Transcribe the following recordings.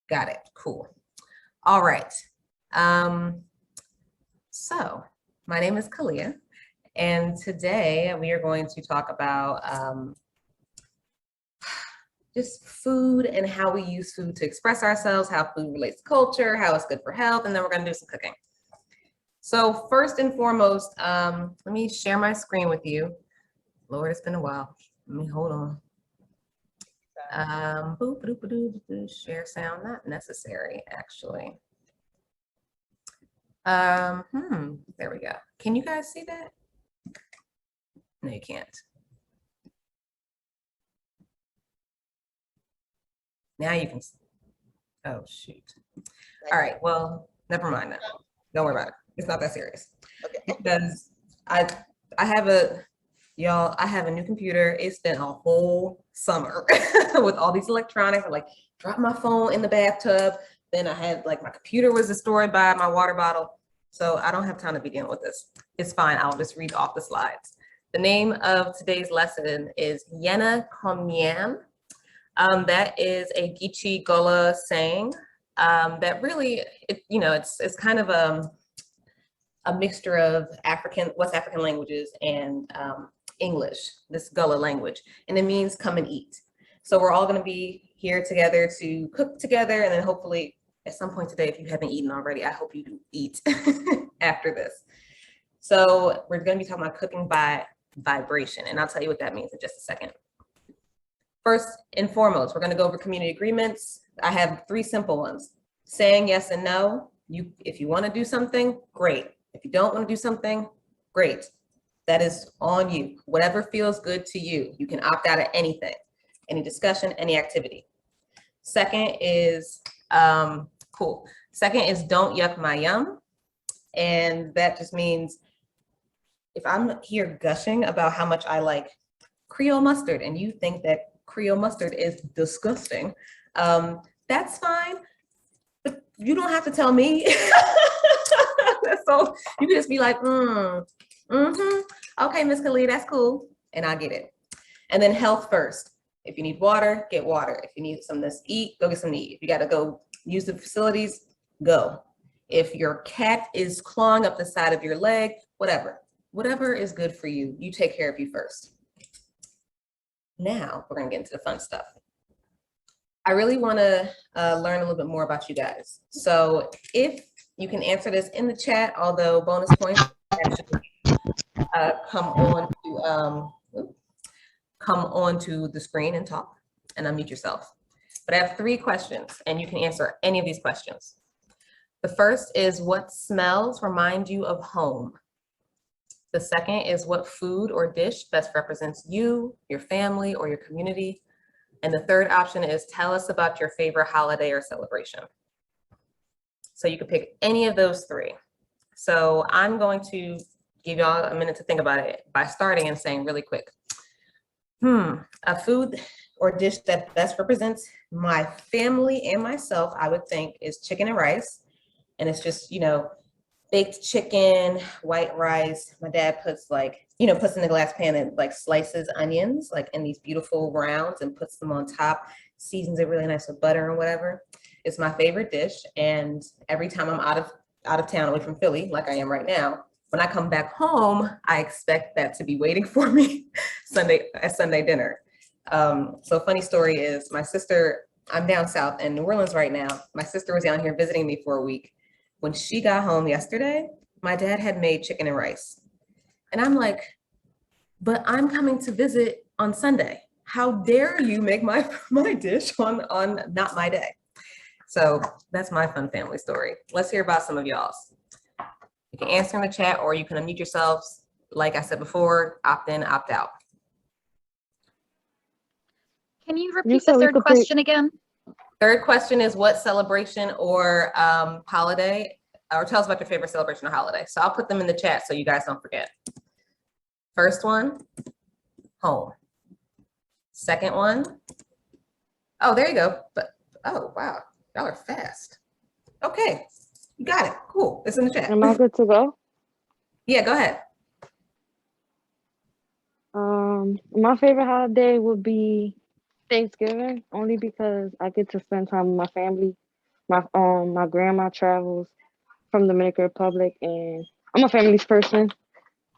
Got it. Cool. All right. So my name is Kalia, and today we are going to talk about just food and how we use food to express ourselves, how food relates to culture, how it's good for health, and then we're going to do some cooking. So first and foremost, let me share my screen with you. Lord, it's been a while. Let me hold on. Share sound, not necessary, actually. There we go. Can you guys see that? No, you can't. Now you can see. Oh, shoot. All right, well, never mind that. Don't worry about it. It's not that serious. Okay. Because I have a new computer. It's been a whole summer with all these electronics. I like dropped my phone in the bathtub. Then I had like my computer was destroyed by my water bottle. So I don't have time to be dealing with this. It's fine. I'll just read off the slides. The name of today's lesson is Yena Komyam. That is a Geechee Gullah saying that really, it's kind of a mixture of West African languages and English, this Gullah language, and it means come and eat. So we're all going to be here together to cook together, and then hopefully at some point today, if you haven't eaten already, I hope you do eat after this. So we're going to be talking about cooking by vibration, and I'll tell you what that means in just a second. First and foremost, we're going to go over community agreements. I have 3 simple ones. Saying yes and no. If you want to do something, great. If you don't want to do something, great. That is on you. Whatever feels good to you. You can opt out of anything, any discussion, any activity. Second is, Second is don't yuck my yum. And that just means if I'm here gushing about how much I like Creole mustard and you think that Creole mustard is disgusting, that's fine, but you don't have to tell me. So you can just be like, okay, Miss Khalid, that's cool, and I get it. And then health first. If you need water, get water. If you need something to eat, go get something to eat. If you got to go use the facilities, go. If your cat is clawing up the side of your leg, whatever is good for you, you take care of you first. Now we're gonna get into the fun stuff. I really wanna learn a little bit more about you guys. So if you can answer this in the chat, although bonus points actually come on to the screen and talk and unmute yourself. But I have 3 questions and you can answer any of these questions. The first is, what smells remind you of home? The second is, what food or dish best represents you, your family, or your community? And the third option is, tell us about your favorite holiday or celebration. So you can pick any of those 3. So I'm going to give y'all a minute to think about it by starting and saying really quick, a food or dish that best represents my family and myself, I would think, is chicken and rice. And it's just, baked chicken, white rice. My dad puts puts in the glass pan and like slices onions like in these beautiful rounds and puts them on top, seasons it really nice with butter and whatever. It's my favorite dish. And every time I'm out of town away from Philly, like I am right now, when I come back home, I expect that to be waiting for me at Sunday dinner. So funny story is my sister, I'm down south in New Orleans right now. My sister was down here visiting me for a week. When she got home yesterday, my dad had made chicken and rice. And I'm like, but I'm coming to visit on Sunday. How dare you make my dish on not my day? So that's my fun family story. Let's hear about some of y'all's. You can answer in the chat or you can unmute yourselves. Like I said before, opt in, opt out. Can you repeat the third question again? Third question is, what celebration or holiday, or tell us about your favorite celebration or holiday. So I'll put them in the chat so you guys don't forget. First one, home. Second one, oh, there you go. But oh, wow, y'all are fast. Okay, you got it. Cool. It's in the chat. Am I good to go? Yeah, go ahead. My favorite holiday would be Thanksgiving, only because I get to spend time with my family My grandma travels from Dominican Republic, and I'm a family's person.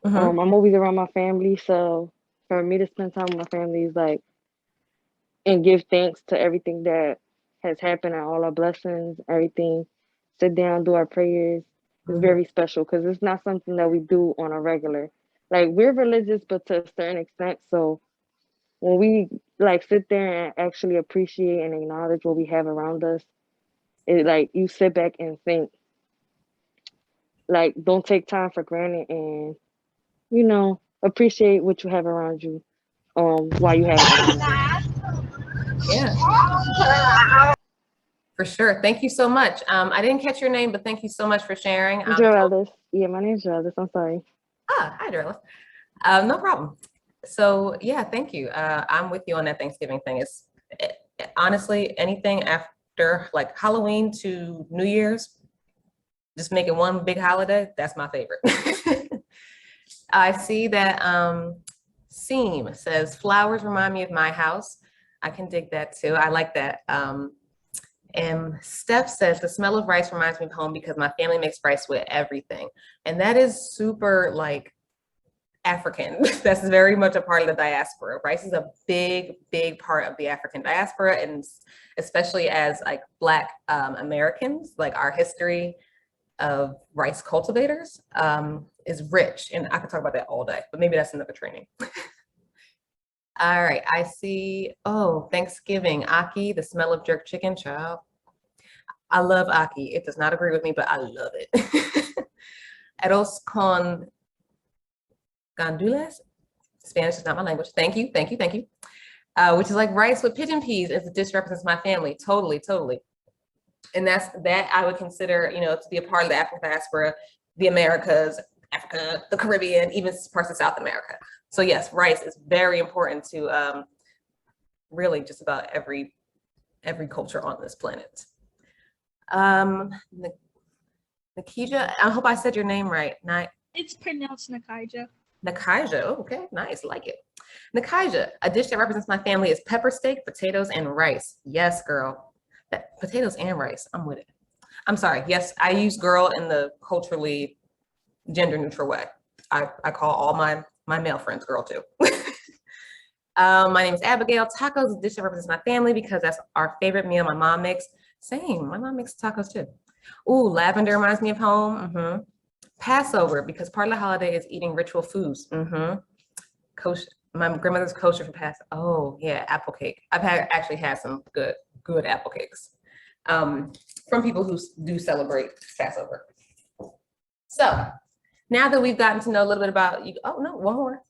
Mhm. I'm always around my family, so for me to spend time with my family is like and give thanks to everything that has happened and all our blessings, everything. Sit down, do our prayers. It's Mhm. very special because it's not something that we do on a regular. Like we're religious, but to a certain extent. So when we like sit there and actually appreciate and acknowledge what we have around us, it like you sit back and think. Like don't take time for granted and appreciate what you have around you while you have it around you. Yeah, for sure. Thank you so much. I didn't catch your name, but thank you so much for sharing. Joellis. Yeah, my name's Joellis. I'm sorry. Hi, Darla. No problem. So yeah, thank you. I'm with you on that Thanksgiving thing. Honestly, anything after like Halloween to New Year's, just make it one big holiday. That's my favorite. I see that Seam says flowers remind me of my house. I can dig that too. I like that. And Steph says the smell of rice reminds me of home because my family makes rice with everything. And that is super like African. That's very much a part of the diaspora. Rice is a big, big part of the African diaspora, and especially as like Black Americans, like our history of rice cultivators is rich. And I could talk about that all day, but maybe that's another training. All right, I see, oh, Thanksgiving, Aki, the smell of jerk chicken, child. I love Aki. It does not agree with me, but I love it. Arroz con gandules. Spanish is not my language. Thank you, thank you, thank you. Which is like rice with pigeon peas as the dish represents my family. Totally, totally. And that I would consider, to be a part of the African diaspora, the Americas, Africa, the Caribbean, even parts of South America. So yes, rice is very important to really just about every culture on this planet. Nikija, I hope I said your name right. It's pronounced Nakaija. Nakaija, oh, okay, nice, like it. Nakaija, a dish that represents my family is pepper steak, potatoes, and rice. Yes, girl. Potatoes and rice, I'm with it. I'm sorry, yes, I use girl in the culturally gender neutral way. I call all my male friends girl too. My name is Abigail. Tacos is a dish that represents my family because that's our favorite meal my mom makes. Same, my mom makes tacos too. Ooh, lavender reminds me of home. Passover, because part of the holiday is eating ritual foods. Kosher, my grandmother's kosher for Passover. Oh yeah, apple cake. I've actually had some good apple cakes from people who do celebrate Passover. So now that we've gotten to know a little bit about you, oh no, one more.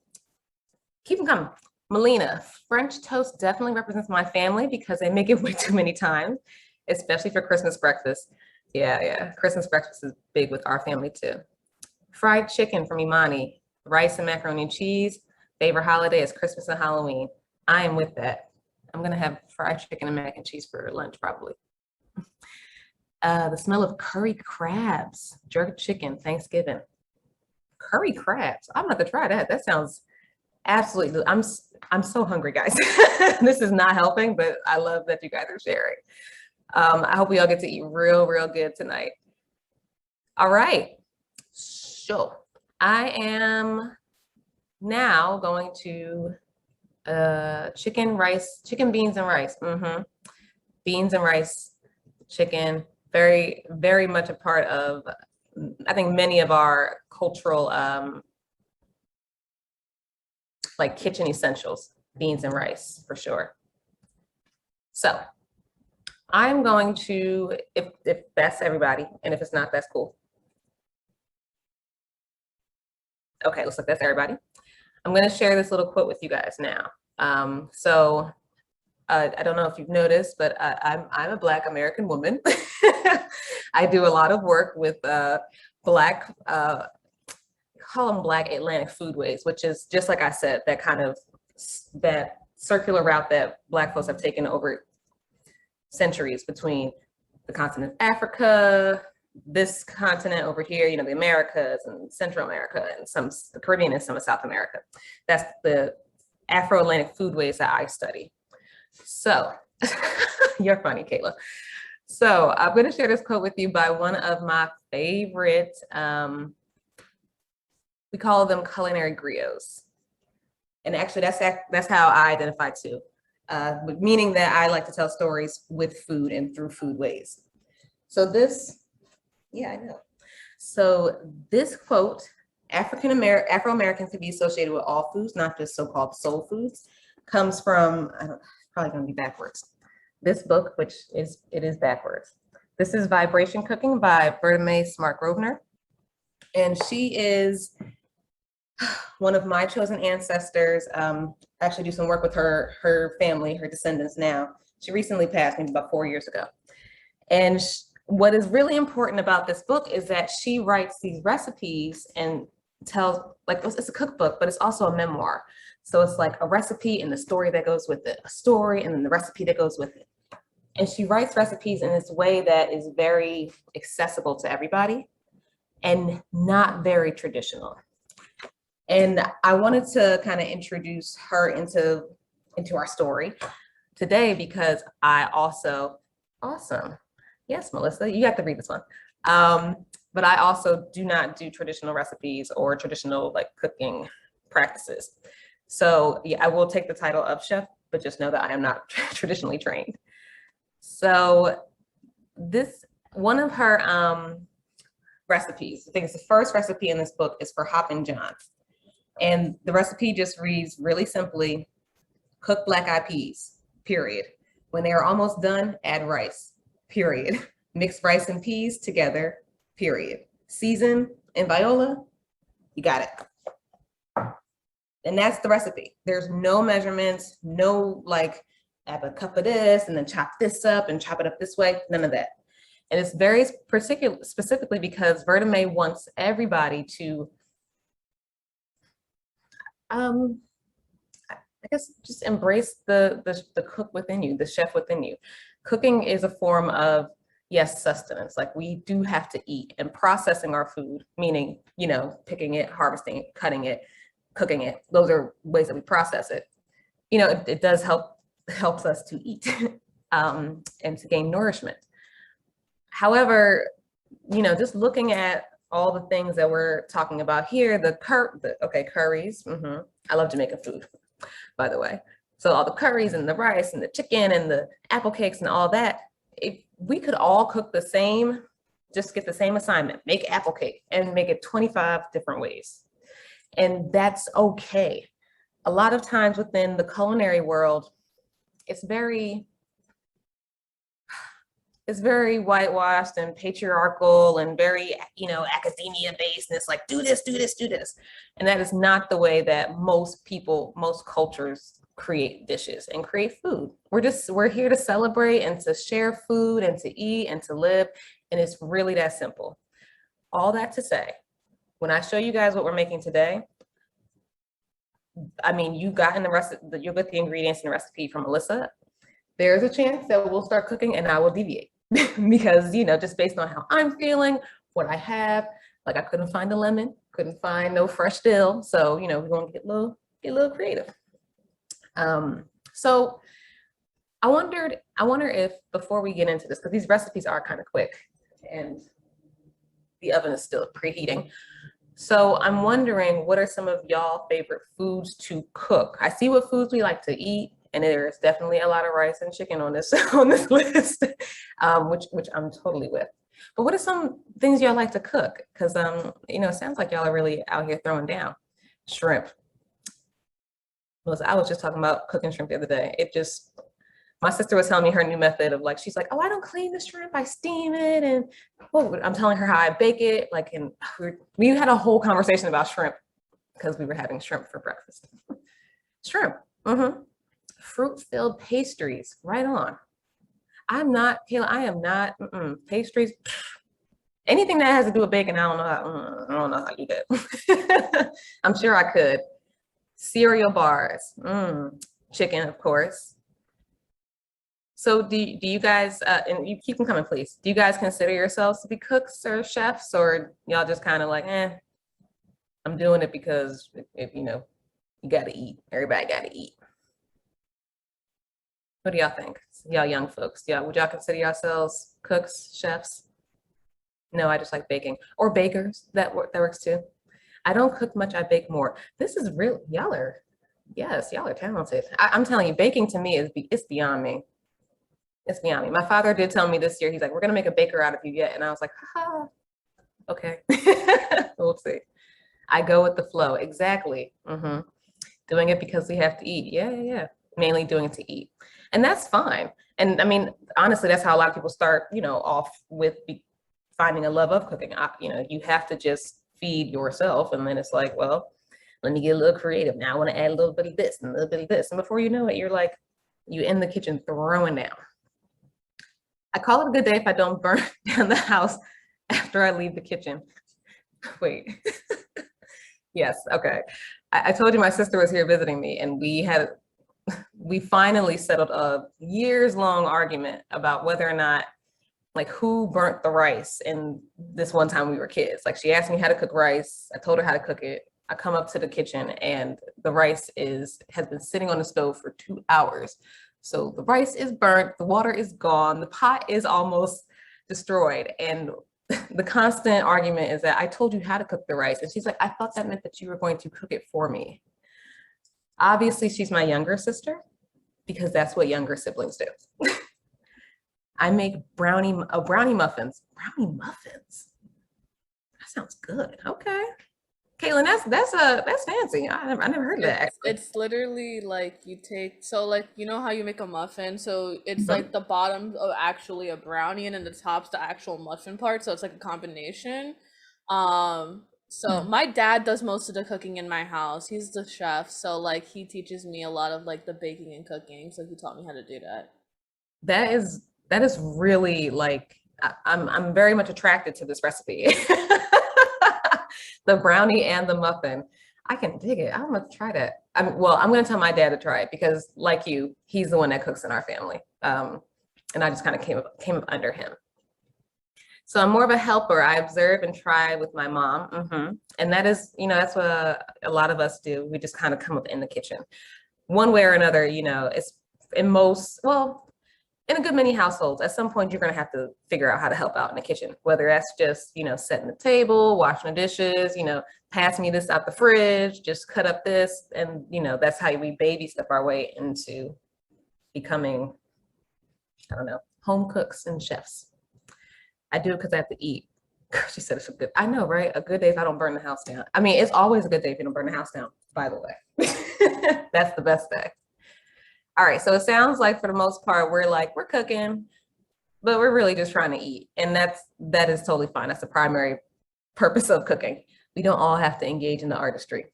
Keep them coming. Melina, French toast definitely represents my family because they make it way too many times, especially for Christmas breakfast. Yeah, Christmas breakfast is big with our family too. Fried chicken from Imani, rice and macaroni and cheese. Favorite holiday is Christmas and Halloween. I am with that. I'm gonna have fried chicken and mac and cheese for lunch probably. The smell of curry crabs, jerk chicken, Thanksgiving. Curry crabs, I'm about to try that. That sounds absolutely, I'm so hungry, guys. This is not helping, but I love that you guys are sharing. I hope we all get to eat real good tonight. All right, so I am now going to chicken, beans and rice. Beans and rice, chicken, very much a part of, I think, many of our cultural like kitchen essentials, beans and rice for sure. So I'm going to, if that's everybody, and if it's not, that's cool. Okay, looks like that's everybody. I'm going to share this little quote with you guys now. I don't know if you've noticed, but I'm a Black American woman. I do a lot of work with Black, call them Black Atlantic foodways, which is just like I said, that kind of that circular route that Black folks have taken over centuries between the continent of Africa, this continent over here, the Americas and Central America and the Caribbean and some of South America. That's the Afro-Atlantic foodways that I study. So, you're funny, Kayla. So I'm going to share this quote with you by one of my favorite, we call them culinary griots. And actually that's how I identify too, meaning that I like to tell stories with food and through food ways. So this, yeah, I know. So this quote, Afro-Americans can be associated with all foods, not just so-called soul foods, comes from, probably gonna be backwards. This book, which is backwards. This is Vibration Cooking by Berta Smart Grosvenor. And she is one of my chosen ancestors. I actually do some work with her family, her descendants now. She recently passed, maybe about 4 years ago. And what is really important about this book is that she writes these recipes and tells, like, it's a cookbook, but it's also a memoir. So it's like a recipe and the story that goes with it, a story and then the recipe that goes with it. And she writes recipes in this way that is very accessible to everybody and not very traditional. And I wanted to kind of introduce her into our story today because I also, awesome. Yes, Melissa, you have to read this one. But I also do not do traditional recipes or traditional like cooking practices. So yeah, I will take the title of chef, but just know that I am not traditionally trained. So this, one of her recipes, I think it's the first recipe in this book, is for Hoppin' Johns. And the recipe just reads really simply, cook black eyed peas, period. When they are almost done, add rice, period. Mix rice and peas together, period. Season in viola, you got it. And that's the recipe. There's no measurements, no like add a cup of this and then chop this up and chop it up this way, none of that. And it's very specifically because Berta wants everybody to, I guess, just embrace the cook within you, the chef within you. Cooking is a form of, yes, sustenance. Like we do have to eat, and processing our food, meaning, you know, picking it, harvesting it, cutting it, cooking it. Those are ways that we process it. You know, it does helps us to eat and to gain nourishment. However, you know, just looking at all the things that we're talking about here, curries. I love Jamaican food, by the way. So all the curries and the rice and the chicken and the apple cakes and all that, if we could all cook the same, just get the same assignment, make apple cake and make it 25 different ways. And that's okay. A lot of times within the culinary world, it's very whitewashed and patriarchal and very, you know, academia based. And it's like, do this, do this, do this. And that is not the way that most people, most cultures create dishes and create food. We're here to celebrate and to share food and to eat and to live. And it's really that simple. All that to say, when I show you guys what we're making today, I mean, you'll get the ingredients and the recipe from Melissa. There's a chance that we'll start cooking and I will deviate because, you know, just based on how I'm feeling, what I have, like I couldn't find a lemon, couldn't find no fresh dill. So, you know, we're going to get a little creative. So I wonder if before we get into this, because these recipes are kind of quick and the oven is still preheating. So I'm wondering, what are some of y'all favorite foods to cook? I see what foods we like to eat, and there's definitely a lot of rice and chicken on this list, which I'm totally with. But what are some things y'all like to cook? Because you know, it sounds like y'all are really out here throwing down. Shrimp. Melissa, I was just talking about cooking shrimp the other day. My sister was telling me her new method of like, she's like, oh, I don't clean the shrimp, I steam it. And I'm telling her how I bake it. Like, and we had a whole conversation about shrimp because we were having shrimp for breakfast. Shrimp, fruit-filled pastries, right on. Kayla, I am not, pastries. Anything that has to do with baking, I don't know how you do. I'm sure I could. Cereal bars, chicken, of course. So do you guys, and you keep them coming, please. Do you guys consider yourselves to be cooks or chefs, or y'all just kind of like, I'm doing it because if you know, you got to eat. Everybody got to eat. What do y'all think? y'all young folks. Yeah, would y'all consider yourselves cooks, chefs? No, I just like baking. Or bakers, that works too. I don't cook much, I bake more. This is real, y'all are, yes, y'all are talented. I'm telling you, baking to me it's beyond me. It's beyond me. My father did tell me this year, he's like, we're gonna make a baker out of you yet. And I was like, haha, okay. We'll see. I go with the flow, exactly. Doing it because we have to eat, yeah. Mainly doing it to eat. And that's fine. And I mean, honestly, that's how a lot of people start, off with finding a love of cooking. You have to just feed yourself. And then it's like, well, let me get a little creative. Now I want to add a little bit of this and a little bit of this. And before you know it, you're like, you in the kitchen throwing down. I call it a good day if I don't burn down the house after I leave the kitchen. Wait. Yes, okay. I told you my sister was here visiting me, and we finally settled a years-long argument about whether or not, like, who burnt the rice. And this one time we were kids, like, she asked me how to cook rice. I told her how to cook it. I come up to the kitchen and the rice has been sitting on the stove for 2 hours. So the rice is burnt, the water is gone, the pot is almost destroyed. And the constant argument is that I told you how to cook the rice. And she's like, I thought that meant that you were going to cook it for me. Obviously, she's my younger sister because that's what younger siblings do. I make brownie muffins. Brownie muffins? That sounds good. Okay. Caitlin, that's fancy. I never heard of that. It's literally like you take, so like, you know how you make a muffin? So it's like the bottom of actually a brownie and then the top's the actual muffin part. So it's like a combination. So my dad does most of the cooking in my house. He's the chef. So like he teaches me a lot of like the baking and cooking. So he taught me how to do that. That is really like, I'm very much attracted to this recipe. The brownie and the muffin. I can dig it. I'm gonna try that. I'm gonna tell my dad to try it because, like you, he's the one that cooks in our family. And I just kind of came up under him. So I'm more of a helper. I observe and try with my mom. And that is, that's what a lot of us do. We just kind of come up in the kitchen. One way or another, it's in a good many households, at some point, you're going to have to figure out how to help out in the kitchen, whether that's just, setting the table, washing the dishes, pass me this out the fridge, just cut up this. And, that's how we baby step our way into becoming, I don't know, home cooks and chefs. I do it because I have to eat. She said it's a good, I know, right? A good day if I don't burn the house down. I mean, it's always a good day if you don't burn the house down, by the way. That's the best day. All right, so it sounds like for the most part, we're cooking, but we're really just trying to eat. And that is totally fine. That's the primary purpose of cooking. We don't all have to engage in the artistry.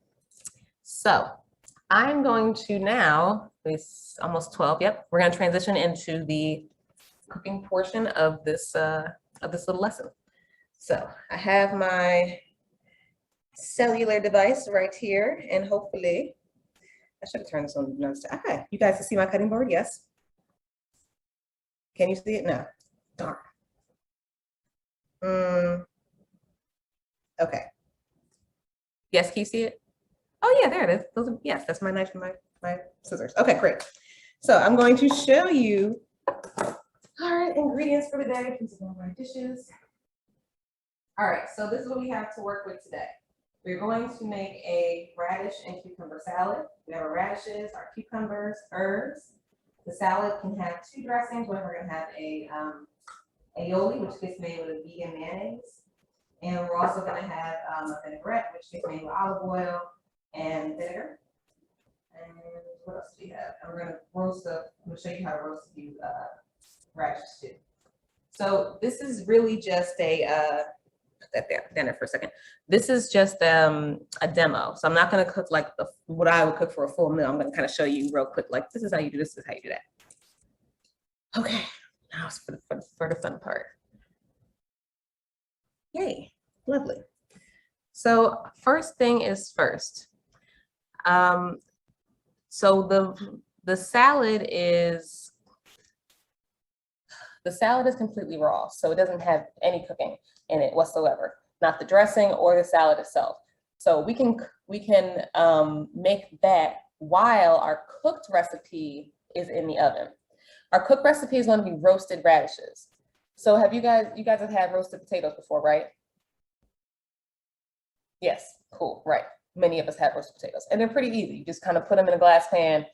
So I'm going to now, it's almost 12, yep. We're gonna transition into the cooking portion of this little lesson. So I have my cellular device right here, and hopefully, I should have turned this on. Okay, you guys can see my cutting board, yes? Can you see it? No, darn. Okay. Yes, can you see it? Oh yeah, there it is. Yes, that's my knife and my scissors. Okay, great. So I'm going to show you our ingredients for today. Please ignore my dishes. All right, so this is what we have to work with today. We're going to make a radish and cucumber salad. We have our radishes, our cucumbers, herbs. The salad can have 2 dressings. We're going to have a aioli, which gets made with a vegan mayonnaise. And we're also going to have a vinaigrette, which gets made with olive oil and vinegar. And what else do we have? And we're going to roast I'm going to show you how to roast a few radishes too. So this is really just a, put that down there for a second. This is just a demo. So I'm not going to cook like what I would cook for a full meal. I'm going to kind of show you real quick, like this is how you do this, this is how you do that. Okay, now it's for the fun part. Yay, lovely. So first thing is first. So the salad is completely raw, so it doesn't have any cooking in it whatsoever, not the dressing or the salad itself. So we can make that while our cooked recipe is in the oven. Our cook recipe is going to be roasted radishes. So have you guys have had roasted potatoes before, right? Yes, cool, right. Many of us have roasted potatoes and they're pretty easy. You just kind of put them in a glass pan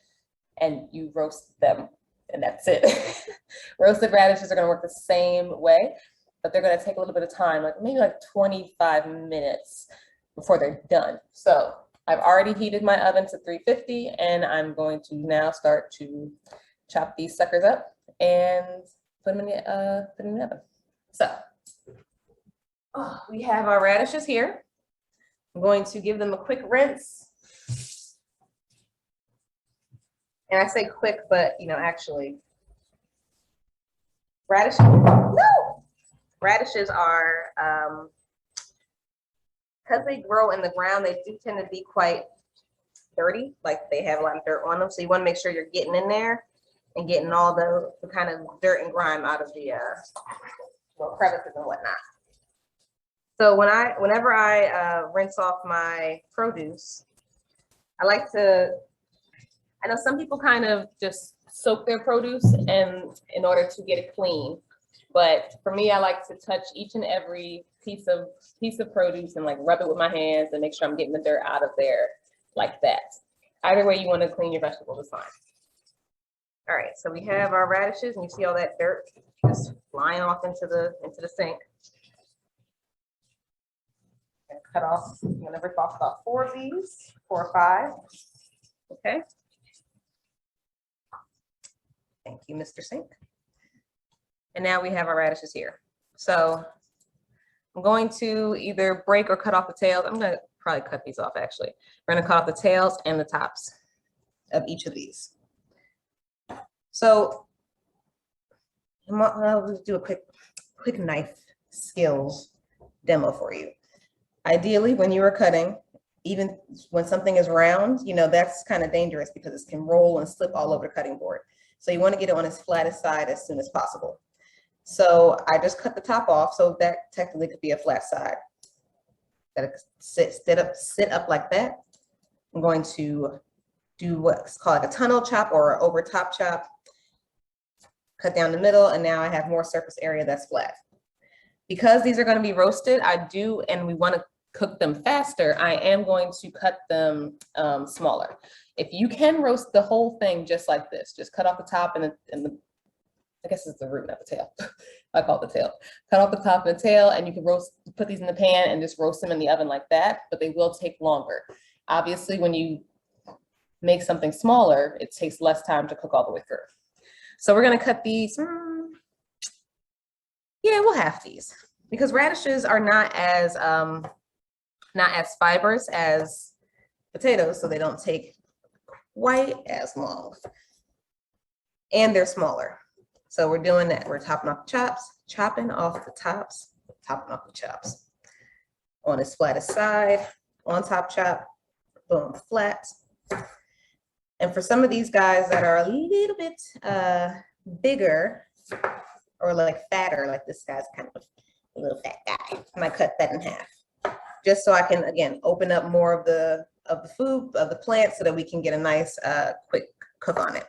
and you roast them and that's it. Roasted radishes are going to work the same way, but they're going to take a little bit of time, like maybe like 25 minutes before they're done. So I've already heated my oven to 350 and I'm going to now start to chop these suckers up and put them in the oven. So we have our radishes here. I'm going to give them a quick rinse. And I say quick, but you know, actually, radishes are, because they grow in the ground, they do tend to be quite dirty, like they have a lot of dirt on them. So you want to make sure you're getting in there and getting all the kind of dirt and grime out of the crevices and whatnot. So whenever I rinse off my produce, I like to, I know some people kind of just soak their produce and in order to get it clean. But for me, I like to touch each and every piece of produce and like rub it with my hands and make sure I'm getting the dirt out of there like that. Either way you want to clean your vegetables is fine. All right, so we have our radishes and you see all that dirt just flying off into the sink. And cut off, I'm gonna rip off about 4 of these, 4 or 5. Okay. Thank you, Mr. Sink. And now we have our radishes here. So I'm going to either break or cut off the tails. I'm gonna probably cut these off actually. We're gonna cut off the tails and the tops of each of these. So I'll do a quick knife skills demo for you. Ideally, when you are cutting, even when something is round, you know, that's kind of dangerous because it can roll and slip all over the cutting board. So you want to get it on its flattest side as soon as possible. So I just cut the top off, so that technically could be a flat side. That sit up like that. I'm going to do what's called a tunnel chop or over top chop. Cut down the middle, and now I have more surface area that's flat. Because these are going to be roasted, and we want to cook them faster, I am going to cut them smaller. If you can roast the whole thing just like this, just cut off the top and the I guess it's the root, not the tail. I call it the tail. Cut off the top and the tail, and you can put these in the pan and just roast them in the oven like that, but they will take longer. Obviously, when you make something smaller, it takes less time to cook all the way through. So we're gonna cut these, yeah, we'll half these because radishes are not as fibrous as potatoes, so they don't take quite as long. And they're smaller. So we're doing that. We're chopping off the tops, topping off the chops. On its flattest side, on top chop, boom, flat. And for some of these guys that are a little bit bigger or like fatter, like this guy's kind of a little fat guy, I might cut that in half. Just so I can, again, open up more of the food, of the plant so that we can get a nice quick cook on it.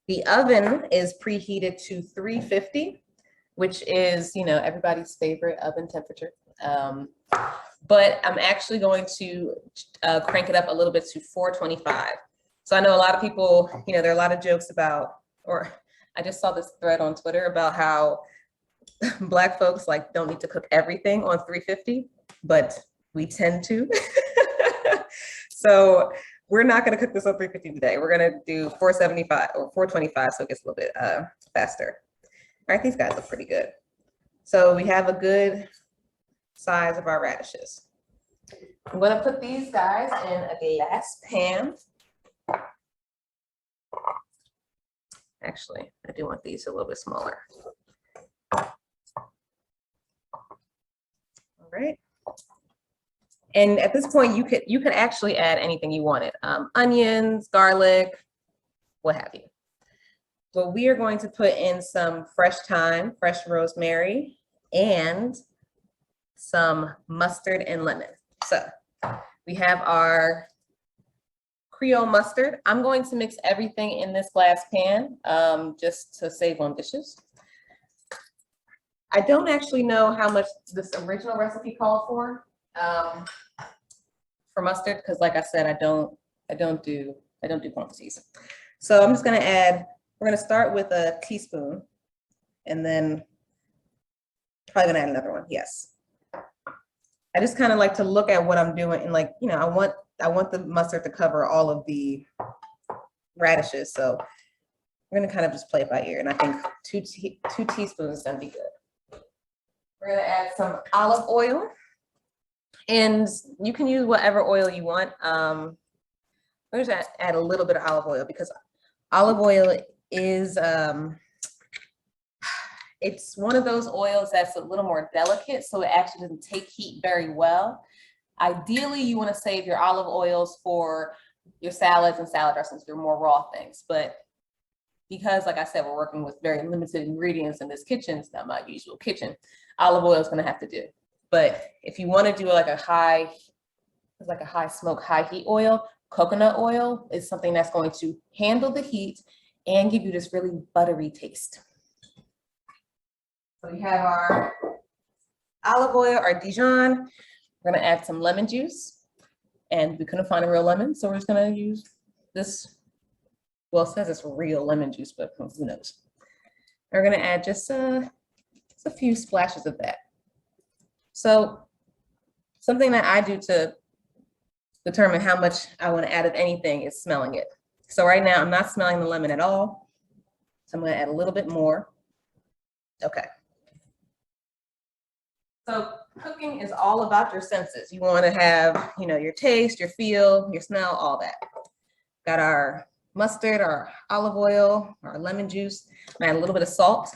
The oven is preheated to 350, which is, you know, everybody's favorite oven temperature. But I'm actually going to crank it up a little bit to 425. So I know a lot of people, you know, there are a lot of jokes about, or I just saw this thread on Twitter about how Black folks like don't need to cook everything on 350, but we tend to. So we're not going to cook this on 350 today. We're going to do 475 or 425, so it gets a little bit faster. All right, these guys look pretty good. So we have a good size of our radishes. I'm going to put these guys in a glass pan. Actually, I do want these a little bit smaller. All right. And at this point, you could actually add anything you wanted, onions, garlic, what have you. But we are going to put in some fresh thyme, fresh rosemary, and some mustard and lemon. So we have our Creole mustard. I'm going to mix everything in this glass pan just to save on dishes. I don't actually know how much this original recipe called for mustard, because like I said, I don't do quantities. So I'm just gonna add, we're gonna start with a teaspoon and then probably gonna add another one, yes. I just kind of like to look at what I'm doing and like, you know, I want the mustard to cover all of the radishes. So we're gonna kind of just play it by ear. And I think two teaspoons is gonna be good. We're gonna add some olive oil. And you can use whatever oil you want. I'm just gonna add a little bit of olive oil because olive oil is, it's one of those oils that's a little more delicate, so it actually doesn't take heat very well. Ideally, you want to save your olive oils for your salads and salad dressings, your more raw things. But because, like I said, we're working with very limited ingredients in this kitchen, it's not my usual kitchen, olive oil is going to have to do. But if you want to do like a high smoke, high heat oil, coconut oil is something that's going to handle the heat and give you this really buttery taste. So we have our olive oil, our Dijon. We're gonna add some lemon juice, and we couldn't find a real lemon, so we're just gonna use this. Well, it says it's real lemon juice, but who knows? We're gonna add just a few splashes of that. So something that I do to determine how much I want to add of anything is smelling it. So right now I'm not smelling the lemon at all. So I'm going to add a little bit more. Okay. So cooking is all about your senses. You want to have, you know, your taste, your feel, your smell, all that. Got our mustard, our olive oil, our lemon juice. Add a little bit of salt.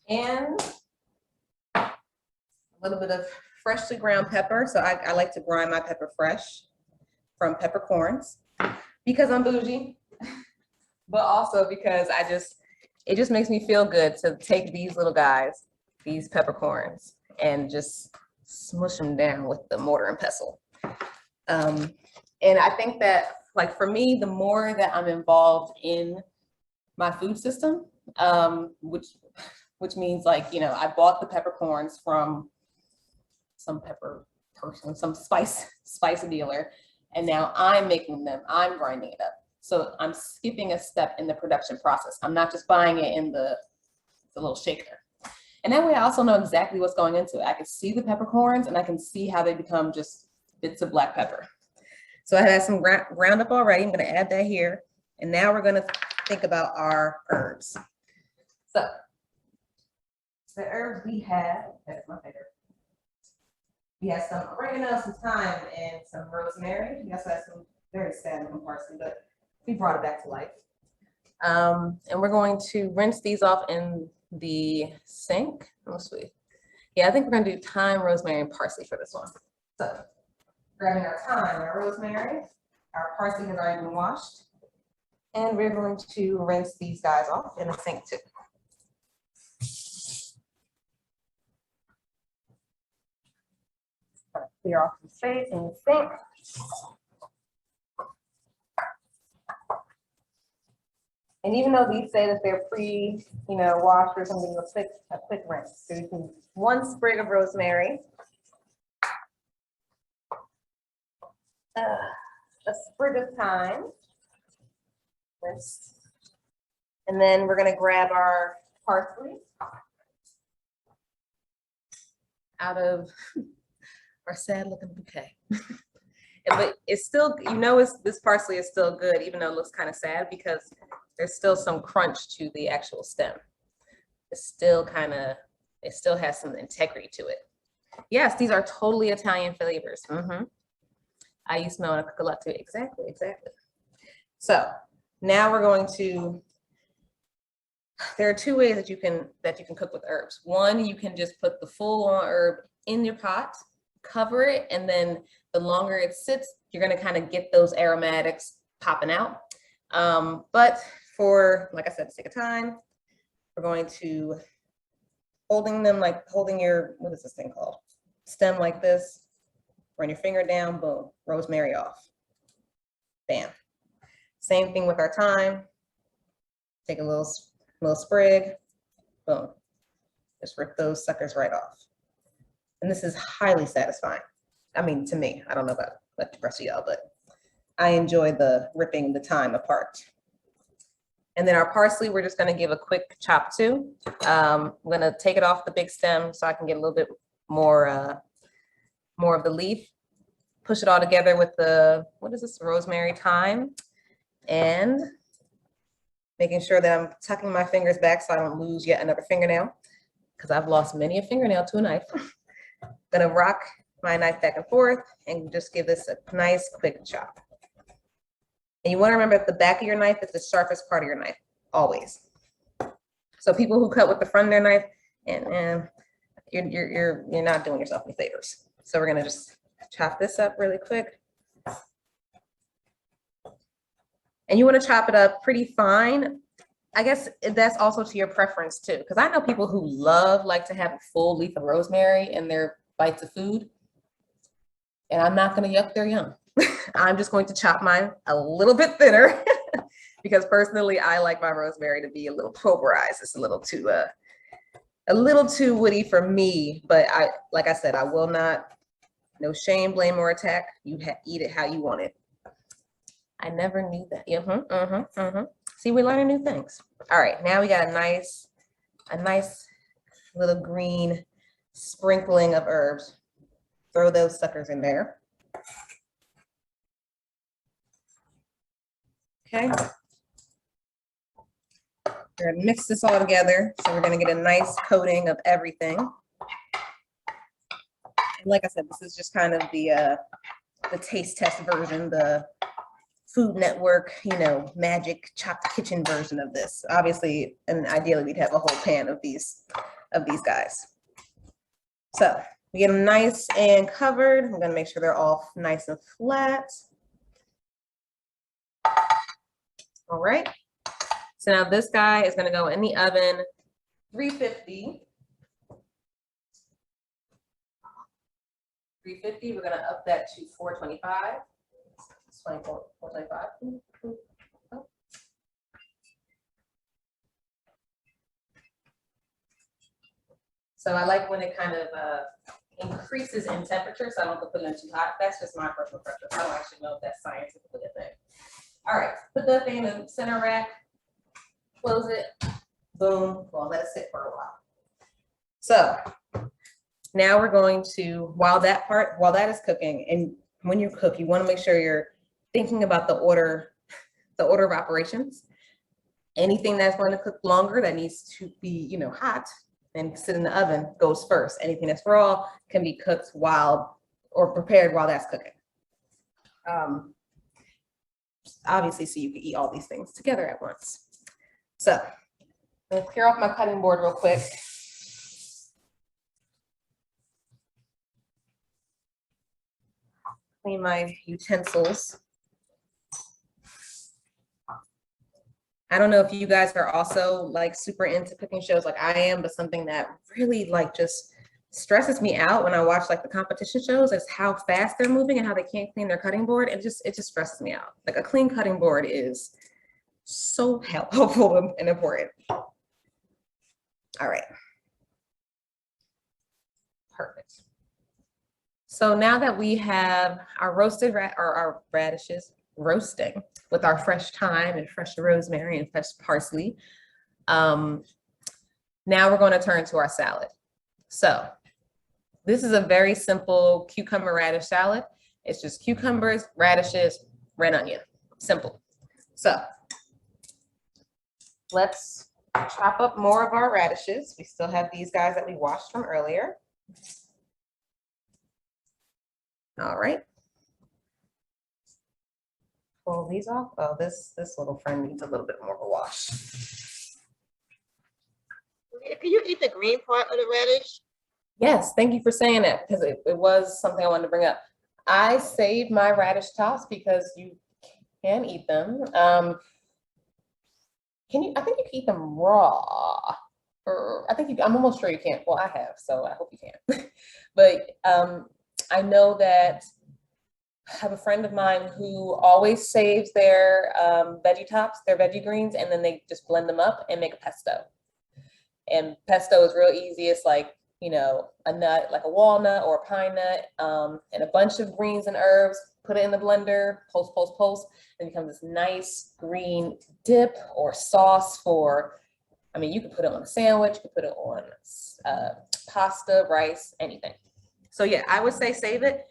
And a little bit of freshly ground pepper. So I like to grind my pepper fresh from peppercorns because I'm bougie, but also because it just makes me feel good to take these little guys, these peppercorns, and just smush them down with the mortar and pestle. And I think that, like, for me, the more that I'm involved in my food system, which means, like, you know, I bought the peppercorns from some pepper person, some spice dealer, and now I'm making them, I'm grinding it up. So I'm skipping a step in the production process. I'm not just buying it in the little shaker. And that way I also know exactly what's going into it. I can see the peppercorns and I can see how they become just bits of black pepper. So I have some ground up already. I'm gonna add that here. And now we're gonna think about our herbs. So the herbs we have, that's my favorite. We have some oregano, some thyme, and some rosemary. We also have some very sad looking parsley, but we brought it back to life. And we're going to rinse these off in the sink. Oh, sweet. Yeah, I think we're gonna do thyme, rosemary, and parsley for this one. So grabbing our thyme, our rosemary, our parsley has already been washed, and we're going to rinse these guys off in the sink too. Clear off the space in the sink. And even though these say that they're washed or something, a quick rinse. So you can 1 sprig of rosemary, a sprig of thyme, rinse, and then we're gonna grab our parsley out of our sad looking bouquet. But it's still, this parsley is still good, even though it looks kind of sad, because there's still some crunch to the actual stem. It's still it still has some integrity to it. Yes, these are totally Italian flavors. I used to know when I cook a lot too. Exactly. So now we're going to, there are 2 ways that you can cook with herbs. One, you can just put the full on herb in your pot, cover it, and then the longer it sits, you're going to kind of get those aromatics popping out. But for, like I said, the sake of time, we're going to holding your, what is this thing called? Stem like this. Run your finger down, boom, rosemary off. Bam. Same thing with our thyme. Take a little sprig, boom. Just rip those suckers right off. And this is highly satisfying. I mean, to me, I don't know about the rest of y'all, but I enjoy the ripping the thyme apart. And then our parsley, we're just gonna give a quick chop too. I'm gonna take it off the big stem so I can get a little bit more of the leaf. Push it all together with the, what is this, rosemary, thyme, and making sure that I'm tucking my fingers back so I don't lose yet another fingernail, because I've lost many a fingernail to a knife. Gonna rock my knife back and forth and just give this a nice quick chop. And you want to remember that the back of your knife is the sharpest part of your knife, always. So people who cut with the front of their knife, and you're not doing yourself any favors. So we're gonna just chop this up really quick. And you want to chop it up pretty fine. I guess that's also to your preference too, because I know people who like to have a full leaf of rosemary in their bites of food. And I'm not going to yuck their yum. I'm just going to chop mine a little bit thinner because personally, I like my rosemary to be a little pulverized. It's a little too woody for me, but like I said, I will not, no shame, blame, or attack. You eat it how you want it. I never knew that. Yeah, See, we're learning new things. All right, now we got a nice little green sprinkling of herbs. Throw those suckers in there. Okay. We're gonna mix this all together. So we're gonna get a nice coating of everything. And like I said, this is just kind of the taste test version, the Food Network, magic chopped kitchen version of this. Obviously, and ideally we'd have a whole pan of these guys. So we get them nice and covered. I'm gonna make sure they're all nice and flat. All right. So now this guy is gonna go in the oven, 350. 350, we're gonna up that to 425. 425. So I like when it kind of increases in temperature, so I don't have to put it in too hot. That's just my personal preference. I don't actually know if that's scientifically a thing. All right, put that thing in the center rack, close it, boom, well, let it sit for a while. So now we're going to, while that is cooking, and when you cook, you want to make sure you're thinking about the order of operations. Anything that's going to cook longer that needs to be, hot and sit in the oven goes first. Anything that's raw can be cooked or prepared while that's cooking. Obviously, so you can eat all these things together at once. So I'm gonna clear off my cutting board real quick. Clean my utensils. I don't know if you guys are also like super into cooking shows like I am, but something that really like just stresses me out when I watch like the competition shows is how fast they're moving and how they can't clean their cutting board. It just stresses me out. Like a clean cutting board is so helpful and important. All right. Perfect. So now that we have our roasted our radishes roasting with our fresh thyme and fresh rosemary and fresh parsley, now we're going to turn to our salad. So this is a very simple cucumber radish salad. It's just cucumbers, radishes, red onion. Simple. So let's chop up more of our radishes. We still have these guys that we washed from earlier. All right. Pull these off. Oh, this little friend needs a little bit more of a wash. Can you eat the green part of the radish? Yes, thank you for saying that, because it was something I wanted to bring up. I saved my radish tops because you can eat them. I think you can eat them raw. Or I'm almost sure you can't. Well, I have, so I hope you can. But I know that I have a friend of mine who always saves their veggie tops, their veggie greens, and then they just blend them up and make a pesto. And pesto is real easy. It's like, you know, a nut, like a walnut or a pine nut, and a bunch of greens and herbs, put it in the blender, pulse, and it becomes this nice green dip or sauce for, I mean, you could put it on a sandwich, you could put it on pasta, rice, anything. So yeah, I would say save it.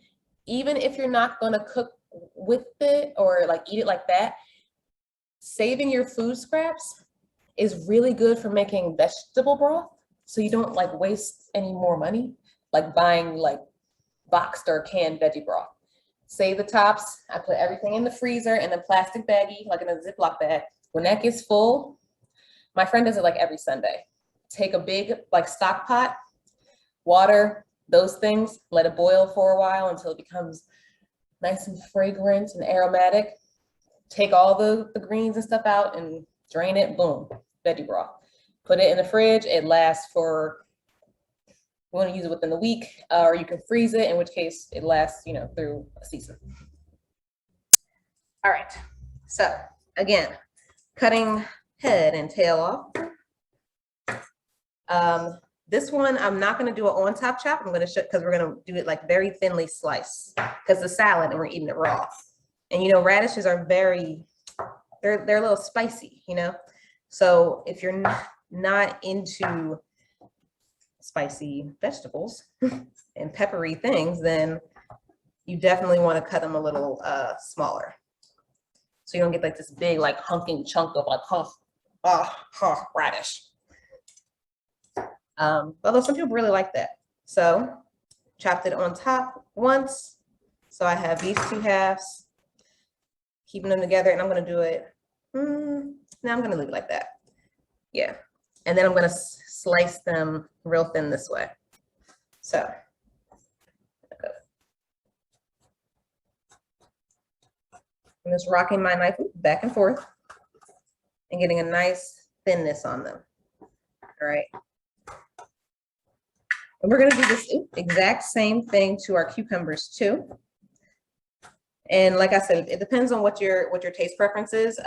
Even if you're not gonna cook with it or like eat it like that, saving your food scraps is really good for making vegetable broth. So you don't like waste any more money, like buying like boxed or canned veggie broth. Save the tops. I put everything in the freezer in a plastic baggie, like in a Ziploc bag. When that gets full, my friend does it like every Sunday. Take a big like stock pot, water those things, let it boil for a while until it becomes nice and fragrant and aromatic. Take all the greens and stuff out and drain it, boom, veggie broth. Put it in the fridge, it lasts for, you wanna use it within the week, or you can freeze it, in which case it lasts, you know, through a season. All right, so again, cutting head and tail off. This one, I'm not gonna do an on top chop. I'm gonna show, because we're gonna do it like very thinly sliced, because the salad and we're eating it raw. And you know, radishes are very, they're a little spicy, you know? So if you're not into spicy vegetables and peppery things, then you definitely wanna cut them a little smaller. So you don't get like this big, like hunking chunk of like, radish. Although some people really like that. So chopped it on top once. So I have these two halves, keeping them together, and I'm gonna do it, now I'm gonna leave it like that. Yeah, and then I'm gonna slice them real thin this way. So, I'm just rocking my knife back and forth and getting a nice thinness on them, all right? And we're gonna do this exact same thing to our cucumbers too. And like I said, it depends on what your taste preference is.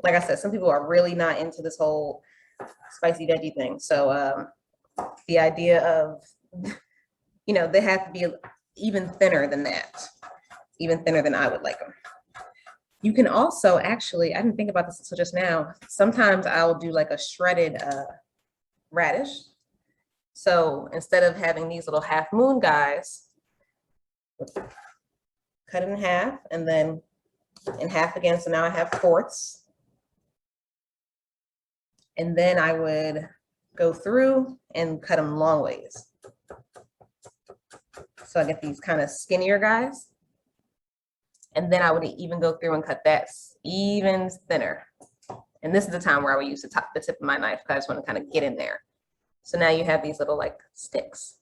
Like I said, some people are really not into this whole spicy veggie thing. So the idea of, you know, they have to be even thinner than that, even thinner than I would like them. You can also actually, I didn't think about this until just now, sometimes I'll do like a shredded radish. So instead of having these little half moon guys, cut it in half and then in half again. So now I have fourths. And then I would go through and cut them long ways. So I get these kind of skinnier guys. And then I would even go through and cut that even thinner. And this is the time where I would use the tip of my knife because I just want to kind of get in there. So now you have these little like sticks.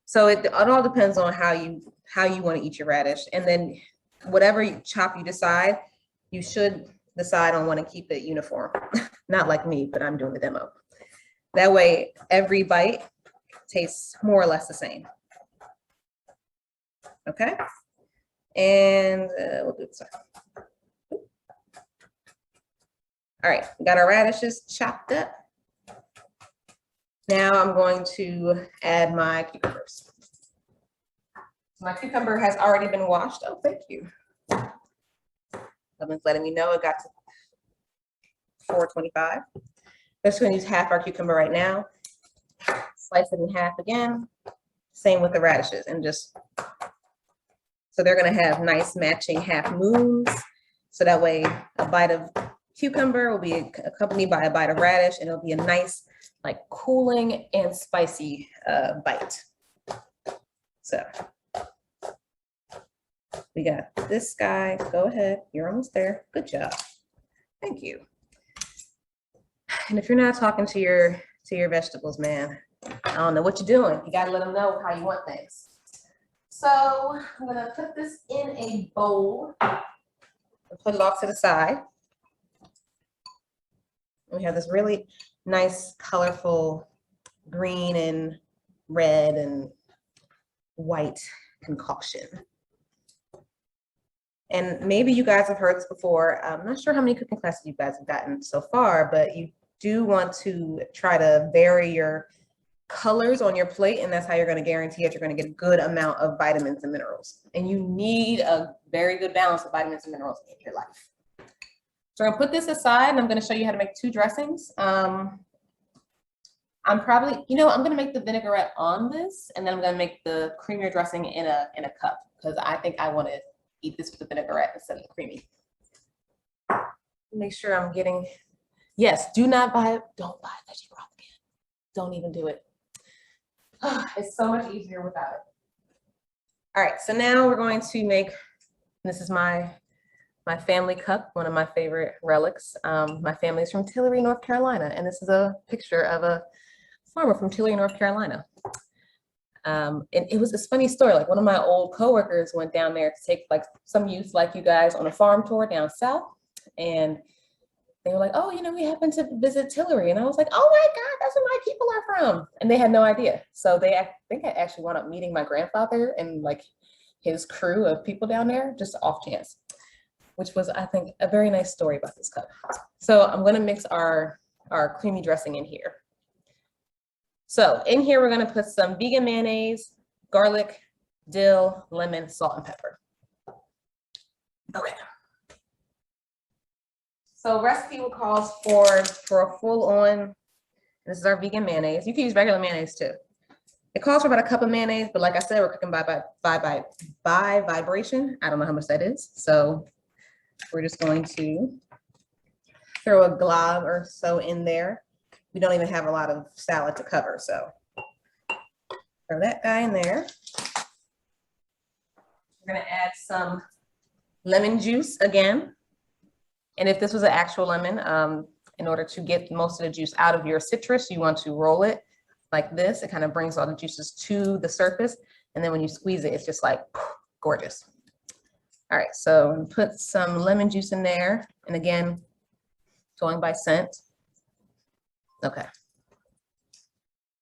So it all depends on how you want to eat your radish. And then whatever chop you decide, you should decide on want to keep it uniform. Not like me, but I'm doing the demo. That way, every bite tastes more or less the same. Okay? And we'll do this. All right, we got our radishes chopped up. Now I'm going to add my cucumbers. My cucumber has already been washed. Oh, thank you. Someone's letting me know it got to 425. We're just going to use half our cucumber right now. Slice it in half again. Same with the radishes, and just so they're going to have nice matching half moons. So that way, a bite of cucumber will be accompanied by a bite of radish, and it'll be a nice, like cooling and spicy bite. So we got this guy. Go ahead. You're almost there. Good job. Thank you. And if you're not talking to your vegetables, man, I don't know what you're doing. You got to let them know how you want things. So I'm going to put this in a bowl and put it off to the side. We have this really nice, colorful green and red and white concoction. And maybe you guys have heard this before. I'm not sure how many cooking classes you guys have gotten so far, but you do want to try to vary your colors on your plate, and that's how you're going to guarantee that you're going to get a good amount of vitamins and minerals. And you need a very good balance of vitamins and minerals in your life. So I'm going to put this aside, and I'm going to show you how to make two dressings. I'm probably, I'm going to make the vinaigrette on this, and then I'm going to make the creamier dressing in a cup, because I think I want to eat this with the vinaigrette instead of the creamy. Make sure I'm getting, yes, don't buy veggie broth again. Don't even do it. It's so much easier without it. All right, so now we're going to make, this is my family cup, one of my favorite relics. My family is from Tillery, North Carolina, and this is a picture of a farmer from Tillery, North Carolina. And it was this funny story. Like, one of my old coworkers went down there to take like some youth like you guys on a farm tour down south, and they were like, oh, we happened to visit Tillery. And I was like, oh my God, that's where my people are from. And they had no idea. So I think I actually wound up meeting my grandfather and like his crew of people down there, just off chance, which was, I think, a very nice story about this cup. So I'm gonna mix our creamy dressing in here. So in here, we're gonna put some vegan mayonnaise, garlic, dill, lemon, salt, and pepper. Okay. So recipe calls for a full-on, this is our vegan mayonnaise. You can use regular mayonnaise too. It calls for about a cup of mayonnaise, but like I said, we're cooking by vibration. I don't know how much that is. So we're just going to throw a glob or so in there. We don't even have a lot of salad to cover, so throw that guy in there. We're gonna add some lemon juice again. And if this was an actual lemon, in order to get most of the juice out of your citrus, you want to roll it like this. It kind of brings all the juices to the surface. And then when you squeeze it, it's just like gorgeous. All right, so put some lemon juice in there. And again, going by scent. Okay.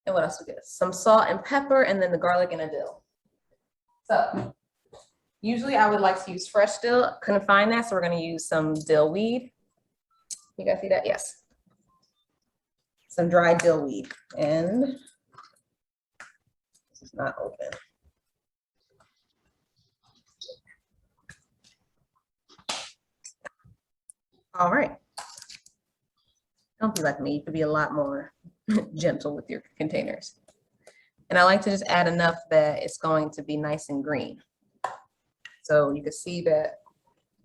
And what else we get? Some salt and pepper, and then the garlic and a dill. So usually I would like to use fresh dill. Couldn't find that, so we're going to use some dill weed. You guys see that? Yes. Some dried dill weed. And this is not open. All right. Don't be like me. You could be a lot more gentle with your containers. And I like to just add enough that it's going to be nice and green. So you can see that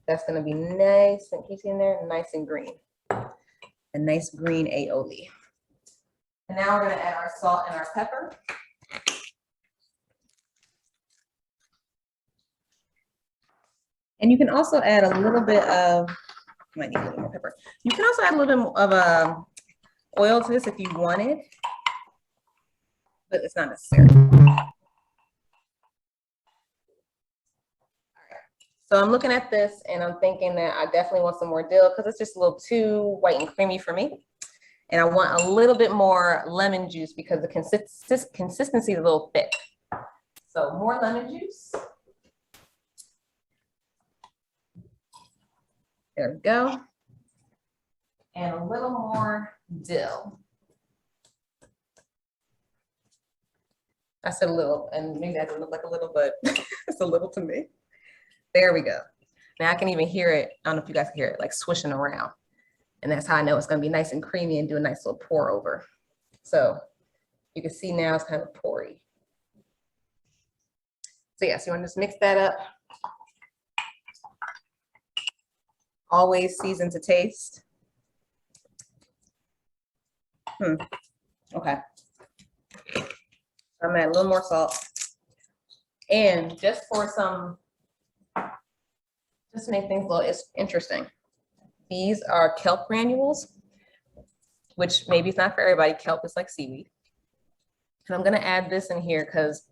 that's going to be nice, and can you see in there? Nice and green. A nice green aioli. And now we're going to add our salt and our pepper. And you can also add a little bit of, might need a little more pepper. You can also add a little bit of oil to this if you wanted, but it's not necessary. So I'm looking at this and I'm thinking that I definitely want some more dill because it's just a little too white and creamy for me. And I want a little bit more lemon juice because the consistency is a little thick. So more lemon juice. There we go. And a little more dill. I said a little, and maybe that doesn't look like a little, but it's a little to me. There we go. Now I can even hear it. I don't know if you guys can hear it, like swishing around. And that's how I know it's going to be nice and creamy and do a nice little pour over. So you can see now it's kind of poury. So yeah, so you want to just mix that up. Always season to taste. Okay. I'm adding a little more salt. And just for some, just to make things a little interesting. These are kelp granules, which maybe it's not for everybody. Kelp is like seaweed. And I'm gonna add this in here because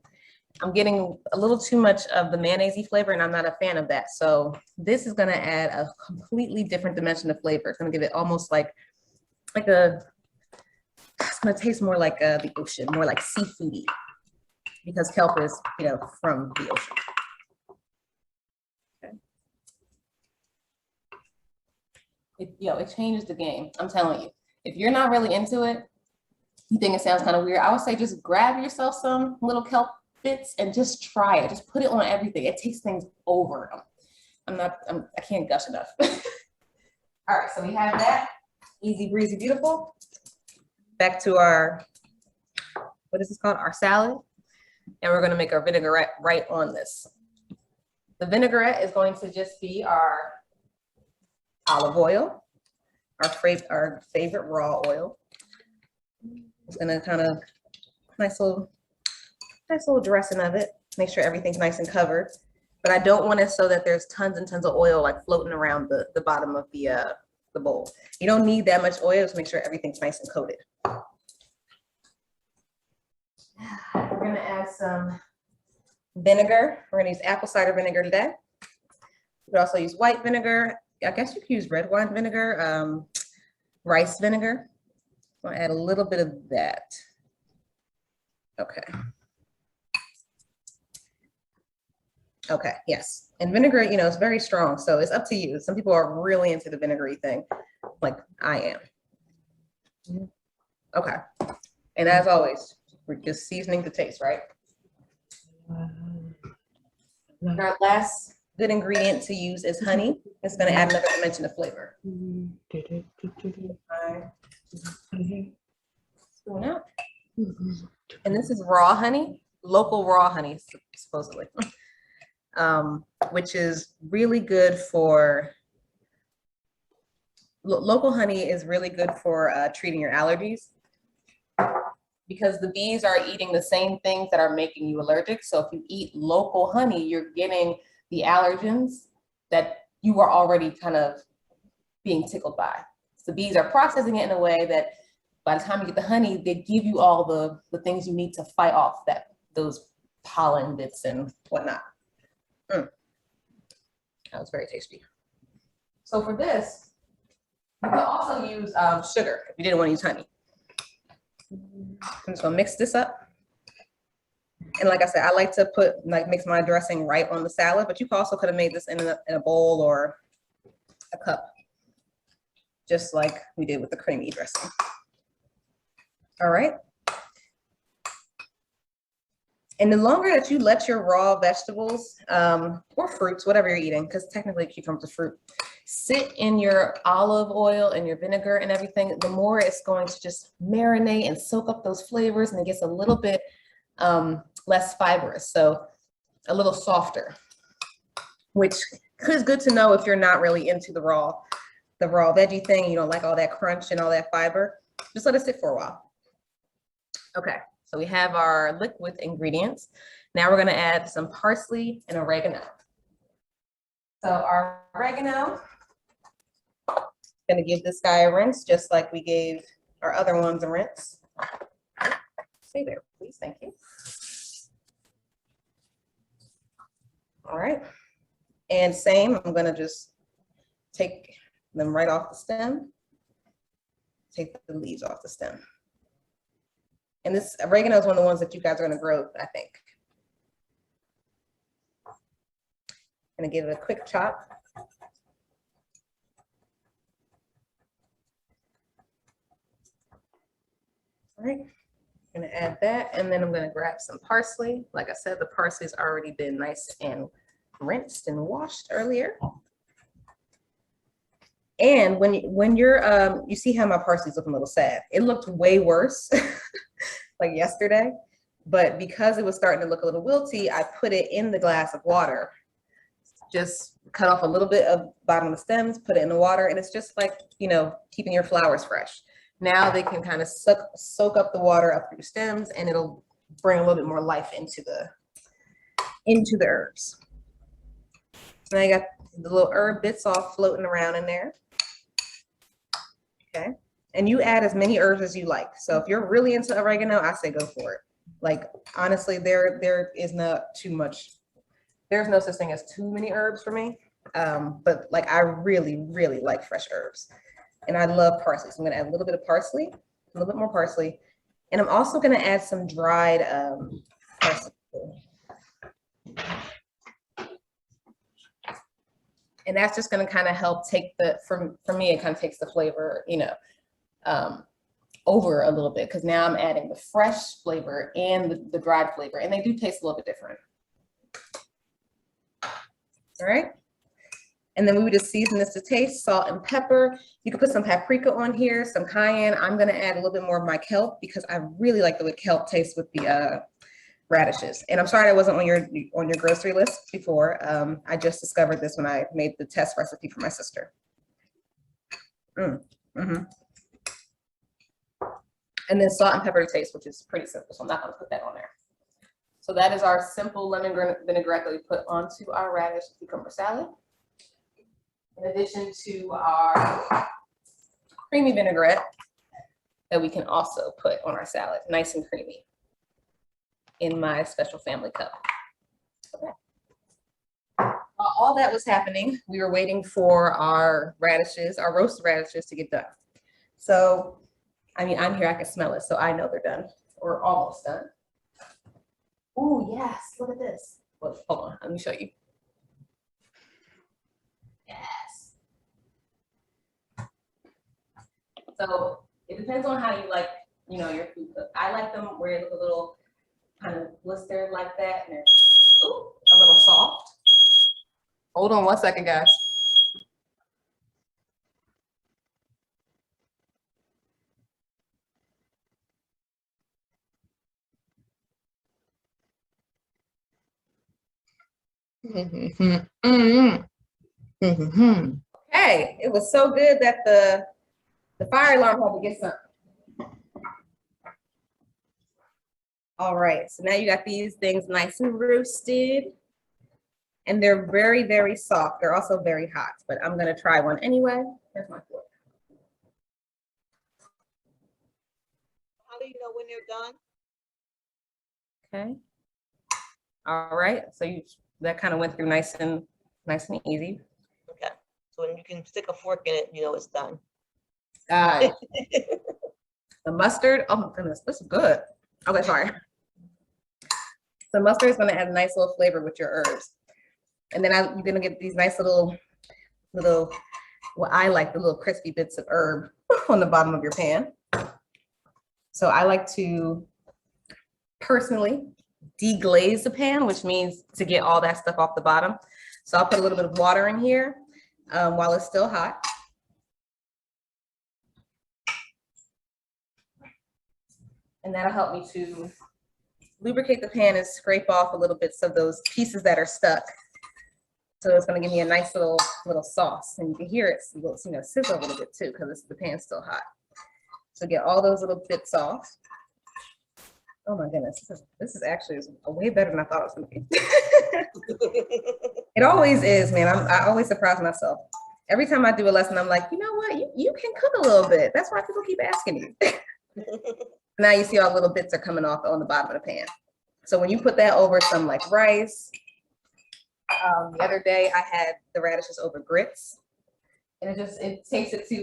I'm getting a little too much of the mayonnaise flavor and I'm not a fan of that. So this is gonna add a completely different dimension of flavor. It's gonna give it almost like a, it's gonna taste more like the ocean, more like seafoody. because kelp is, you know, from the ocean. Okay. It changes the game. I'm telling you, if you're not really into it, you think it sounds kind of weird, I would say just grab yourself some little kelp bits and just try it. Just put it on everything. It takes things over. I can't gush enough. All right, so we have that. Easy breezy, beautiful. Back to our, what is this called? Our salad. And we're gonna make our vinaigrette right on this. The vinaigrette is going to just be our olive oil, our favorite raw oil. It's gonna kind of nice little dressing of it. Make sure everything's nice and covered. But I don't want it so that there's tons and tons of oil like floating around the bottom of the bowl. You don't need that much oil to make sure everything's nice and coated. We're gonna add some vinegar. We're gonna use apple cider vinegar today. You could also use white vinegar. I guess you could use red wine vinegar, rice vinegar. I'm gonna add a little bit of that. Okay. Okay, yes. And vinegar, you know, it's very strong, so it's up to you. Some people are really into the vinegary thing, like I am. Okay. And as always, we're just seasoning the taste, right? Our last good ingredient to use is honey. It's gonna add another dimension of flavor. Spoon out. And this is raw honey, local raw honey, supposedly. Which is really good for, local honey is really good for treating your allergies, because the bees are eating the same things that are making you allergic. So if you eat local honey, you're getting the allergens that you were already kind of being tickled by. So the bees are processing it in a way that by the time you get the honey, they give you all the things you need to fight off those pollen bits and whatnot. That was very tasty. So for this, you can also use sugar if you didn't want to use honey. I'm just gonna mix this up. And like I said, I like to mix my dressing right on the salad, but you also could have made this in a bowl or a cup, just like we did with the creamy dressing. All right. And the longer that you let your raw vegetables or fruits, whatever you're eating, because technically cucumbers are fruit, sit in your olive oil and your vinegar and everything, the more it's going to just marinate and soak up those flavors, and it gets a little bit less fibrous, so a little softer, which is good to know if you're not really into the raw veggie thing. You don't like all that crunch and all that fiber. Just let it sit for a while. Okay. So we have our liquid ingredients. Now we're going to add some parsley and oregano. So our oregano, going to give this guy a rinse just like we gave our other ones a rinse. Stay there, please. Thank you. All right. And same, I'm going to just take them right off the stem. Take the leaves off the stem. And this oregano is one of the ones that you guys are gonna grow, I think. Gonna give it a quick chop. All right, gonna add that, and then I'm gonna grab some parsley. Like I said, the parsley's already been nice and rinsed and washed earlier. And when you're, you see how my parsley's looking a little sad. It looked way worse like yesterday, but because it was starting to look a little wilty, I put it in the glass of water. Just cut off a little bit of bottom of the stems, put it in the water, and it's just like, you know, keeping your flowers fresh. Now they can kind of soak up the water up through the stems, and it'll bring a little bit more life into the herbs. Now you got the little herb bits all floating around in there. Okay, and you add as many herbs as you like. So if you're really into oregano, I say go for it. Like, honestly, there is not too much. There's no such thing as too many herbs for me. But like, I really, really like fresh herbs. And I love parsley. So I'm gonna add a little bit of parsley, a little bit more parsley. And I'm also gonna add some dried parsley. And that's just going to kind of help take the, for me, it kind of takes the flavor, you know, over a little bit, because now I'm adding the fresh flavor and the dried flavor, and they do taste a little bit different. All right. And then we would just season this to taste, salt and pepper. You can put some paprika on here, some cayenne. I'm going to add a little bit more of my kelp because I really like the way kelp tastes with the radishes. And I'm sorry I wasn't on your grocery list before. I just discovered this when I made the test recipe for my sister. And then salt and pepper to taste, which is pretty simple, so I'm not going to put that on there. So that is our simple lemon vinaigrette that we put onto our radish cucumber salad. In addition to our creamy vinaigrette that we can also put on our salad, nice and creamy, in my special family cup. Okay. While all that was happening, we were waiting for our radishes, our roasted radishes, to get done. So, I mean, I'm here, I can smell it, so I know they're done, or almost done. Oh, yes, look at this. Well, hold on, let me show you. Yes. So it depends on how you like, you know, your food cooked. I like them where it looks a little kind of blistered like that, and they're a little soft. Hold on one second, guys. Okay, it was so good that the fire alarm had to get something. All right, so now you got these things nice and roasted, and they're very, very soft. They're also very hot, but I'm gonna try one anyway. Here's my fork. How do you know when they're done? Okay. All right, so that kind of went through nice and easy. Okay, so when you can stick a fork in it, you know it's done. The mustard, oh my goodness, this is good. Okay, sorry. The mustard is gonna add a nice little flavor with your herbs. And then you're gonna get these nice little, what I like, the little crispy bits of herb on the bottom of your pan. So I like to personally deglaze the pan, which means to get all that stuff off the bottom. So I'll put a little bit of water in here while it's still hot. And that'll help me to lubricate the pan and scrape off a little bits of those pieces that are stuck. So it's gonna give me a nice little sauce, and you can hear it, you know, sizzle a little bit too, because the pan's still hot. So get all those little bits off. Oh my goodness, this is actually way better than I thought it was gonna be. It always is, man. I always surprise myself. Every time I do a lesson, I'm like, you know what? You can cook a little bit. That's why people keep asking you. Now you see all the little bits are coming off on the bottom of the pan. So when you put that over some like rice, the other day I had the radishes over grits, and it takes it to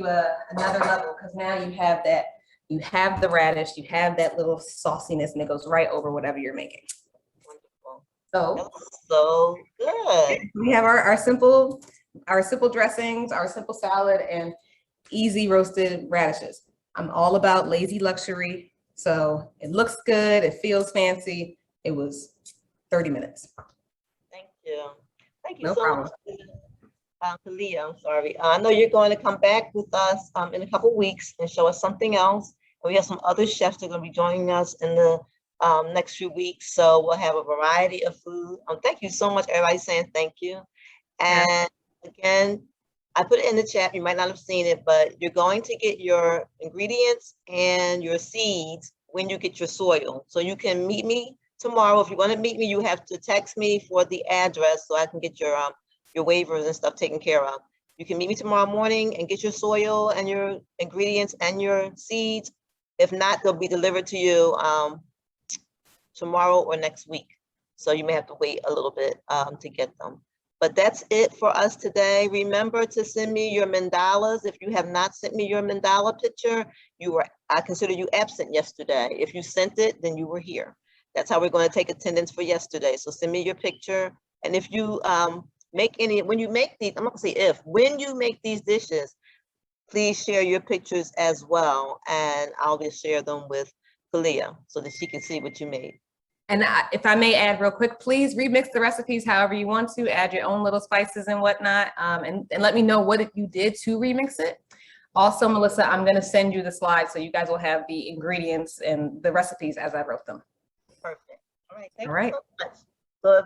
another level, because now you have that. You have the radish, you have that little sauciness, and it goes right over whatever you're making. Wonderful. So, So good. We have our simple dressings, our simple salad, and easy roasted radishes. I'm all about lazy luxury. So it looks good, it feels fancy. It was 30 minutes. Thank you. Thank you No so problem. much. Kalia, I'm sorry. I know you're going to come back with us in a couple weeks and show us something else. And we have some other chefs that are going to be joining us in the next few weeks. So we'll have a variety of food. Thank you so much, everybody saying thank you. And again, I put it in the chat. You might not have seen it, but you're going to get your ingredients and your seeds when you get your soil. So you can meet me tomorrow. If you want to meet me, you have to text me for the address so I can get your waivers and stuff taken care of. You can meet me tomorrow morning and get your soil and your ingredients and your seeds. If not, they'll be delivered to you tomorrow or next week. So you may have to wait a little bit to get them. But that's it for us today. Remember to send me your mandalas. If you have not sent me your mandala picture, I consider you absent yesterday. If you sent it, then you were here. That's how we're going to take attendance for yesterday. So send me your picture. And if you make any, when you make these, I'm not gonna say if, when you make these dishes, please share your pictures as well. And I'll just share them with Kalia so that she can see what you made. And if I may add real quick, please remix the recipes however you want to, add your own little spices and whatnot, and let me know what you did to remix it. Also, Melissa, I'm gonna send you the slides so you guys will have the ingredients and the recipes as I wrote them. Perfect. All right, thank All right. you so much. So if